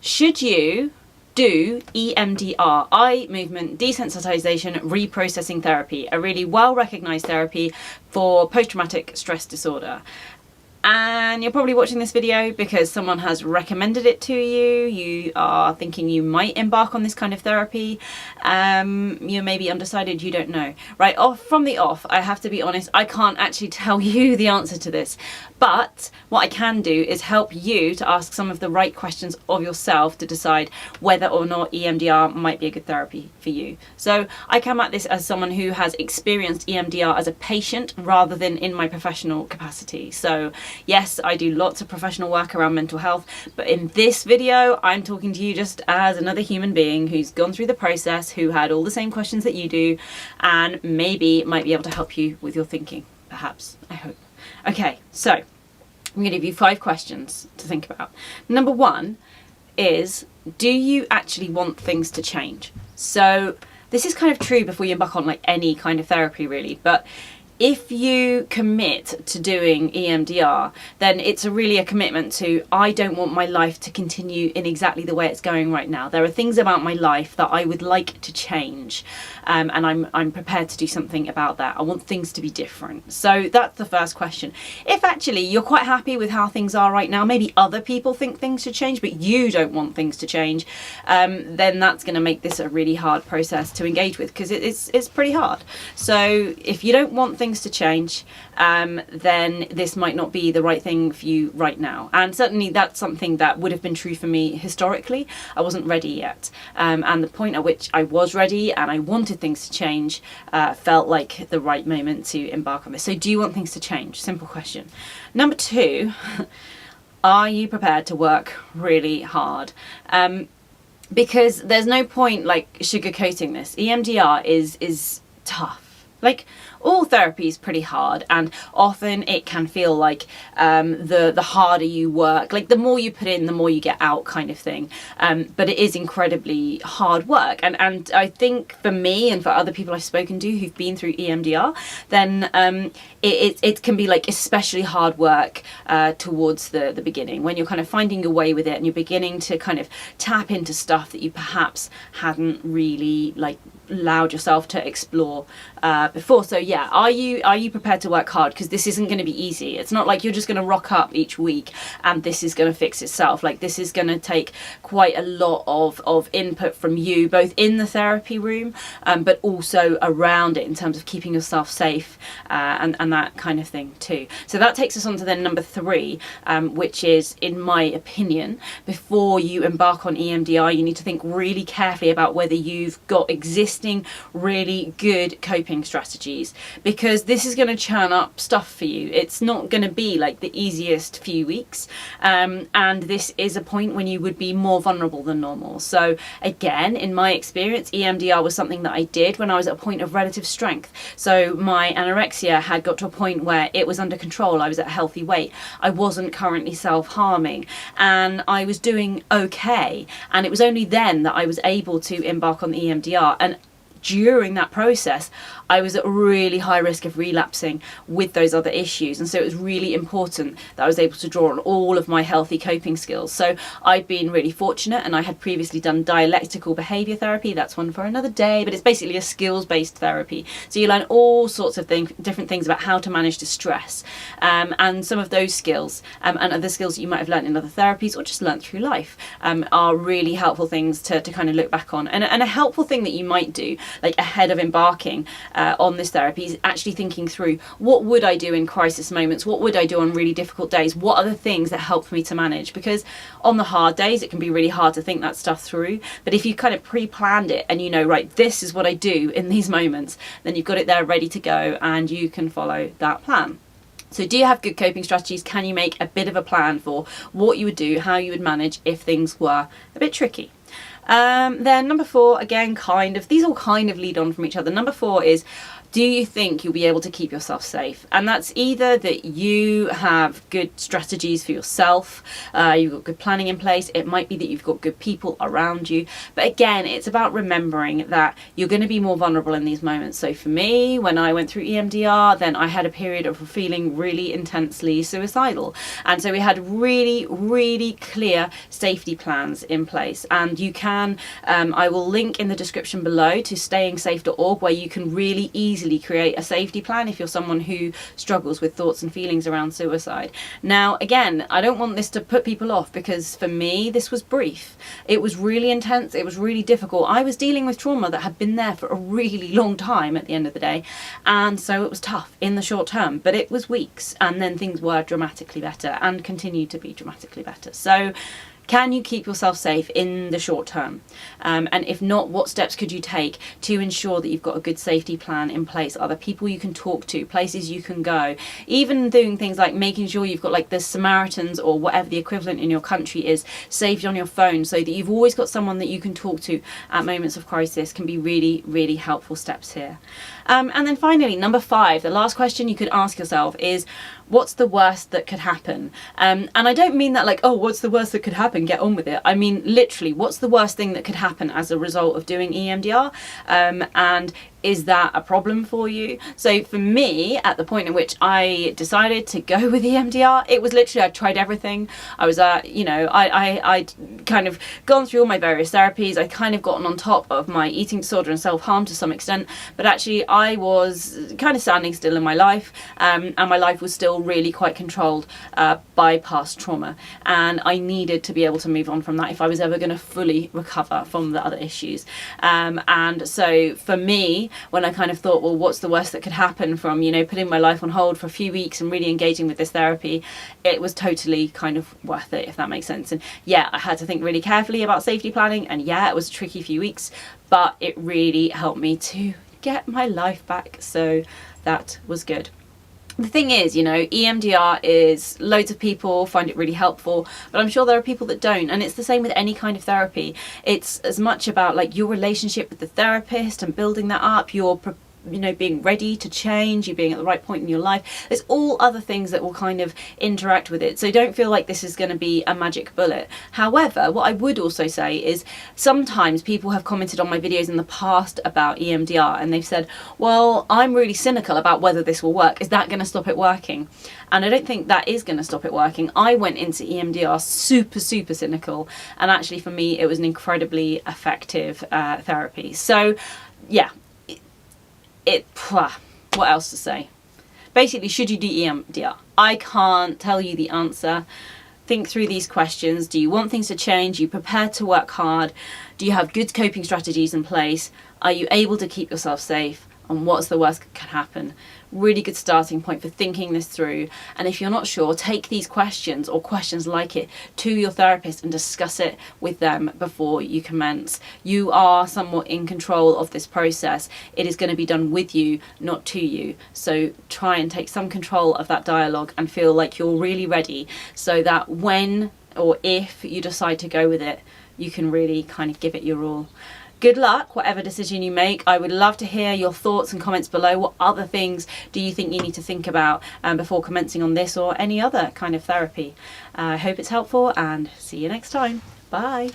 Should you do EMDR, eye movement desensitization reprocessing therapy, a really well recognized therapy for post-traumatic stress disorder? And you're probably watching this video because someone has recommended it to you. You are thinking you might embark on this kind of therapy. You're maybe undecided, you don't know. Right off from the off, I have to be honest, I can't actually tell you the answer to this. But what I can do is help you to ask some of the right questions of yourself to decide whether or not EMDR might be a good therapy for you. So I come at this as someone who has experienced EMDR as a patient rather than in my professional capacity. So yes, I do lots of professional work around mental health, but in this video, I'm talking to you just as another human being who's gone through the process, who had all the same questions that you do, and maybe might be able to help you with your thinking, perhaps, I hope. Okay, so I'm going to give you 5 questions to think about. Number 1 is, do you actually want things to change? So this is kind of true before you embark on like any kind of therapy really, but if you commit to doing EMDR, then it's really a commitment to, I don't want my life to continue in exactly the way it's going right now. There are things about my life that I would like to change, and I'm prepared to do something about that. I want things to be different. So that's the first question. If actually you're quite happy with how things are right now, maybe other people think things should change, but you don't want things to change, then that's going to make this a really hard process to engage with, because it's pretty hard. So if you don't want things to change, then this might not be the right thing for you right now. And certainly that's something that would have been true for me historically. I wasn't ready yet. And the point at which I was ready and I wanted things to change felt like the right moment to embark on this. So do you want things to change? Simple question. Number 2, are you prepared to work really hard? Because there's no point like sugarcoating this. EMDR is tough. Like, all therapy is pretty hard, and often it can feel like the harder you work, like the more you put in, the more you get out kind of thing. But it is incredibly hard work. And I think for me and for other people I've spoken to who've been through EMDR, then it can be like especially hard work towards the beginning, when you're kind of finding your way with it and you're beginning to kind of tap into stuff that you perhaps hadn't really like allowed yourself to explore before. So yeah, are you prepared to work hard? Because this isn't going to be easy. It's not like you're just going to rock up each week and this is going to fix itself. Like, this is going to take quite a lot of input from you, both in the therapy room but also around it in terms of keeping yourself safe and that kind of thing too. So that takes us on to then number 3, which is, in my opinion, before you embark on EMDR, you need to think really carefully about whether you've got existing really good coping strategies, because this is going to churn up stuff for you. It's not going to be like the easiest few weeks, and this is a point when you would be more vulnerable than normal. So again, in my experience, EMDR was something that I did when I was at a point of relative strength. So my anorexia had got to a point where it was under control. I was at a healthy weight. I wasn't currently self-harming, and I was doing okay. And it was only then that I was able to embark on the EMDR. And during that process, I was at really high risk of relapsing with those other issues, and so it was really important that I was able to draw on all of my healthy coping skills. So I'd been really fortunate, and I had previously done dialectical behaviour therapy. That's one for another day, but it's basically a skills-based therapy. So you learn all sorts of different things about how to manage distress, and some of those skills and other skills that you might have learned in other therapies or just learned through life are really helpful things to kind of look back on. And a helpful thing that you might do, like ahead of embarking on this therapy, is actually thinking through, what would I do in crisis moments? What would I do on really difficult days? What are the things that help me to manage? Because on the hard days, it can be really hard to think that stuff through. But if you kind of pre-planned it and you know, right, this is what I do in these moments, then you've got it there ready to go and you can follow that plan. So do you have good coping strategies? Can you make a bit of a plan for what you would do, how you would manage if things were a bit tricky? Then number 4, again, these all kind of lead on from each other. Number 4 is, do you think you'll be able to keep yourself safe? And that's either that you have good strategies for yourself, you've got good planning in place, it might be that you've got good people around you. But again, it's about remembering that you're going to be more vulnerable in these moments. So for me, when I went through EMDR, then I had a period of feeling really intensely suicidal. And so we had really, really clear safety plans in place. And you can, I will link in the description below to stayingsafe.org, where you can really easily create a safety plan if you're someone who struggles with thoughts and feelings around suicide. Now, again, I don't want this to put people off, because for me, this was brief. It was really intense. It was really difficult. I was dealing with trauma that had been there for a really long time at the end of the day. And so it was tough in the short term, but it was weeks. And then things were dramatically better and continue to be dramatically better. So can you keep yourself safe in the short term? And if not, what steps could you take to ensure that you've got a good safety plan in place? Are there people you can talk to, places you can go? Even doing things like making sure you've got like the Samaritans or whatever the equivalent in your country is saved on your phone, so that you've always got someone that you can talk to at moments of crisis, can be really, really helpful steps here. And then finally, number 5, the last question you could ask yourself is, what's the worst that could happen? And I don't mean that like, oh, what's the worst that could happen? Get on with it. I mean, literally, what's the worst thing that could happen as a result of doing EMDR? And is that a problem for you? So for me, at the point in which I decided to go with EMDR, it was literally, I tried everything. I was, I'd kind of gone through all my various therapies. I'd kind of gotten on top of my eating disorder and self-harm to some extent, but actually I was kind of standing still in my life, and my life was still really quite controlled by past trauma, and I needed to be able to move on from that if I was ever going to fully recover from the other issues. And so for me, when I kind of thought, well, what's the worst that could happen from, putting my life on hold for a few weeks and really engaging with this therapy, it was totally kind of worth it, if that makes sense. And yeah, I had to think really carefully about safety planning, and yeah, it was a tricky few weeks, but it really helped me to get my life back, so that was good. The thing is, EMDR is, loads of people find it really helpful, but I'm sure there are people that don't. And it's the same with any kind of therapy. It's as much about like your relationship with the therapist and building that up, your being ready to change, you being at the right point in your life. There's all other things that will kind of interact with it. So don't feel like this is going to be a magic bullet. However, what I would also say is sometimes people have commented on my videos in the past about EMDR, and they've said, well, I'm really cynical about whether this will work. Is that going to stop it working? And I don't think that is going to stop it working. I went into EMDR super, super cynical, and actually for me, it was an incredibly effective therapy. So yeah, what else to say? Basically, should you do EMDR? I can't tell you the answer. Think through these questions. Do you want things to change? Are you prepared to work hard? Do you have good coping strategies in place? Are you able to keep yourself safe? And what's the worst that can happen? Really good starting point for thinking this through. And if you're not sure, take these questions or questions like it to your therapist and discuss it with them before you commence. You are somewhat in control of this process. It is going to be done with you, not to you. So try and take some control of that dialogue and feel like you're really ready, so that when or if you decide to go with it, you can really kind of give it your all. Good luck, whatever decision you make. I would love to hear your thoughts and comments below. What other things do you think you need to think about before commencing on this or any other kind of therapy? I hope it's helpful, and see you next time. Bye.